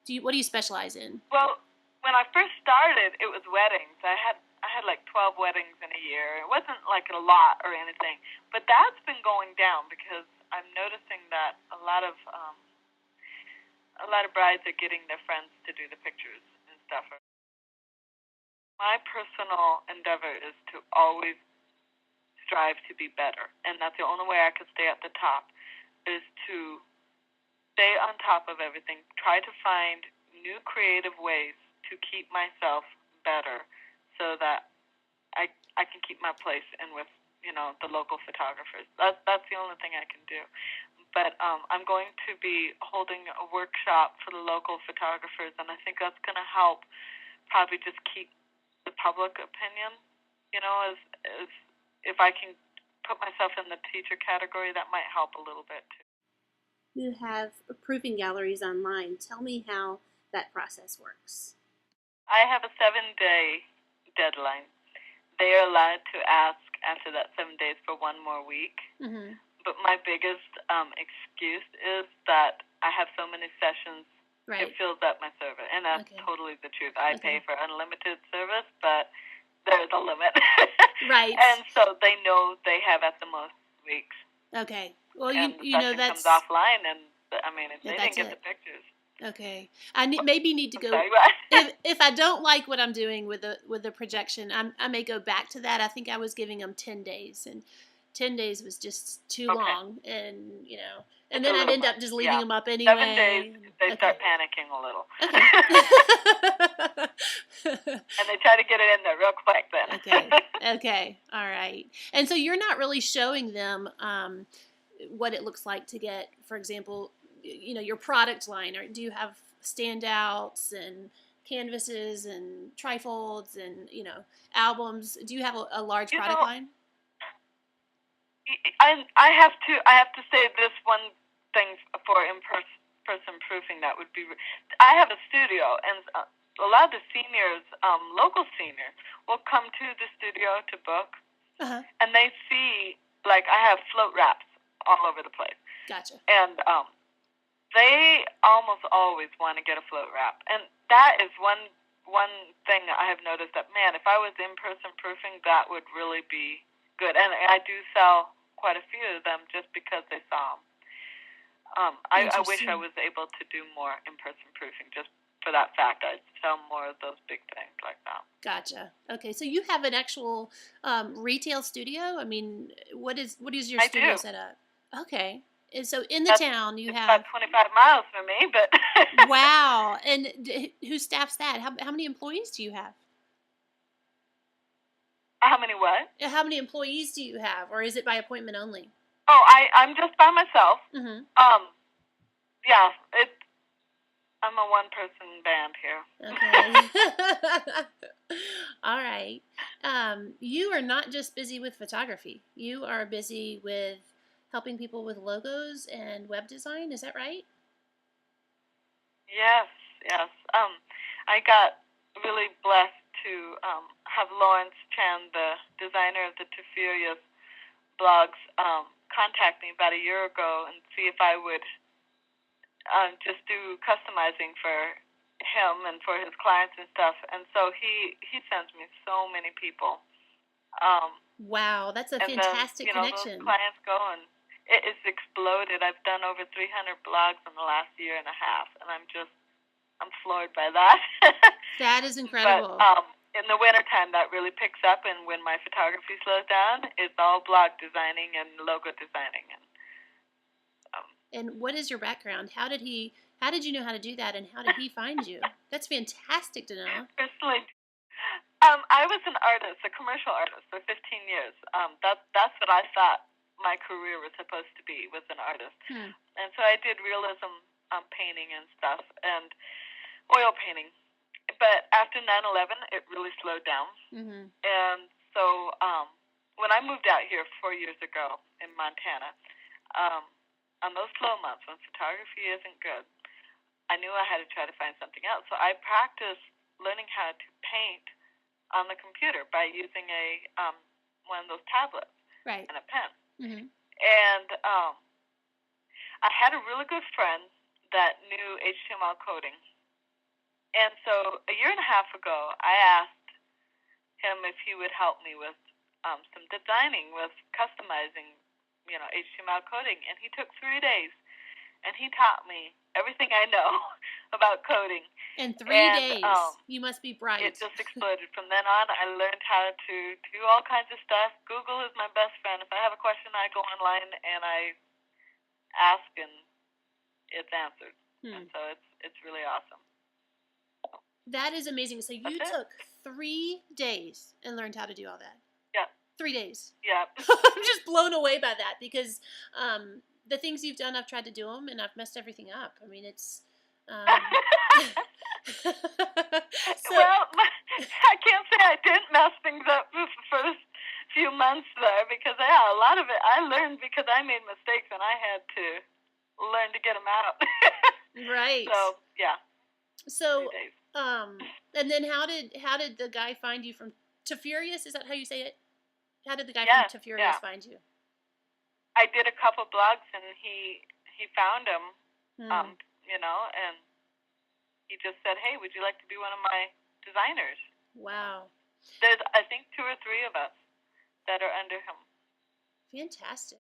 What do you specialize in? Well, when I first started, it was weddings. I had like 12 weddings in a year. It wasn't like a lot or anything, but that's been going down because I'm noticing that a lot of brides are getting their friends to do the pictures and stuff. My personal endeavor is to always strive to be better, and that's the only way I could stay at the top is to stay on top of everything, try to find new creative ways to keep myself better so that I can keep my place in with, the local photographers. That's the only thing I can do. But I'm going to be holding a workshop for the local photographers, and I think that's going to help probably just keep the public opinion, as if I can put myself in the teacher category, that might help a little bit too. You have proofing galleries online. Tell me how that process works. I have a 7-day deadline. They are allowed to ask after that 7 days for one more week. Mm-hmm. But my biggest excuse is that I have so many sessions, Right. It fills up my server. And that's totally the truth. I Okay. pay for unlimited service, but there's a limit. Right. And so they know they have at the most weeks. Okay. Well, and you know that's that's offline, and if they didn't get the pictures. Okay. I maybe need to go. Sorry, what? If I don't like what I'm doing with the projection, I may go back to that. I think I was giving them 10 days, and 10 days was just too long, and and then I'd end up just leaving them up anyway. 7 days, they start panicking a little. Okay. And they try to get it in there real quick then. Okay. All right. And so you're not really showing them what it looks like to get, for example, your product line, or do you have standouts and canvases and trifolds and albums? Do you have a large product line? I have to say this one thing for in-person proofing that would be. I have a studio, and a lot of the seniors, local seniors, will come to the studio to book, and they see I have float wraps all over the place. Gotcha. And they almost always want to get a float wrap, and that is one thing I have noticed that, man, if I was in-person proofing, that would really be good. And I do sell quite a few of them just because they saw them. I wish I was able to do more in-person proofing just for that fact. I'd sell more of those big things like that. Gotcha. Okay, so you have an actual retail studio? I mean, what is your studio set up? Okay. And so in the town you have about 25 miles from me, but Wow. And who staffs that? How many employees do you have? How many what? How many employees do you have, or is it by appointment only? Oh, I'm just by myself. Mm-hmm. Yeah, I'm a one-person band here. Okay. All right. You are not just busy with photography. You are busy with helping people with logos and web design. Is that right? Yes. I got really blessed to have Lawrence Chan, the designer of the Teferius blogs, contact me about a year ago and see if I would just do customizing for him and for his clients and stuff. And so he sends me so many people. Wow, that's a fantastic connection. Those clients go, and it has exploded. I've done over 300 blogs in the last year and a half, and I'm floored by that. That is incredible. But in the wintertime, that really picks up, and when my photography slows down, it's all blog designing and logo designing. And what is your background? How did you know how to do that, and how did he find you? That's fantastic to know. Personally, I was an artist, a commercial artist, for 15 years. That's what I thought my career was supposed to be, was an artist. And so I did realism painting and stuff, and oil painting. But after 9/11, it really slowed down. Mm-hmm. And so when I moved out here 4 years ago in Montana, on those slow months when photography isn't good, I knew I had to try to find something else. So I practiced learning how to paint on the computer by using one of those tablets and a pen. Mm-hmm. And I had a really good friend that knew HTML coding, And so a year and a half ago, I asked him if he would help me with some designing, with customizing, HTML coding. And he took 3 days, and he taught me everything I know about coding. In 3 days, you must be bright. It just exploded. From then on, I learned how to do all kinds of stuff. Google is my best friend. If I have a question, I go online and I ask, and it's answered. And so it's really awesome. That is amazing. So you took 3 days and learned how to do all that. Yeah. 3 days. Yeah. I'm just blown away by that because the things you've done, I've tried to do them and I've messed everything up. I mean, it's. So, well, I can't say I didn't mess things up for the first few months there because, a lot of it I learned because I made mistakes and I had to learn to get them out. Right. So, yeah. So, and then how did the guy find you from To Furious? Is that how you say it? How did the guy from To Furious find you? I did a couple blogs and he found him, and he just said, "Hey, would you like to be one of my designers?" Wow. There's, I think, 2 or 3 of us that are under him. Fantastic.